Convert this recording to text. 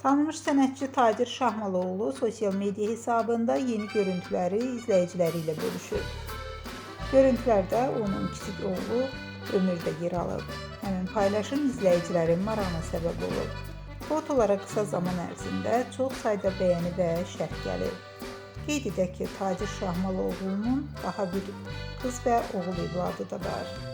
Tanınmış sənətçi Tacir Şahmaloğlu sosial media hesabında yeni görüntüləri izləyiciləri ilə bölüşür. Görüntülərdə onun kiçik oğlu Ömür də yer alıb. Həmin paylaşım izləyicilərin marağına səbəb olub. Fotolara qısa zaman ərzində çox sayda bəyəni və şərh gəlib. Qeyd edək ki, Tacir Şahmaloğlu'nun daha bir qız və oğul evladı da var.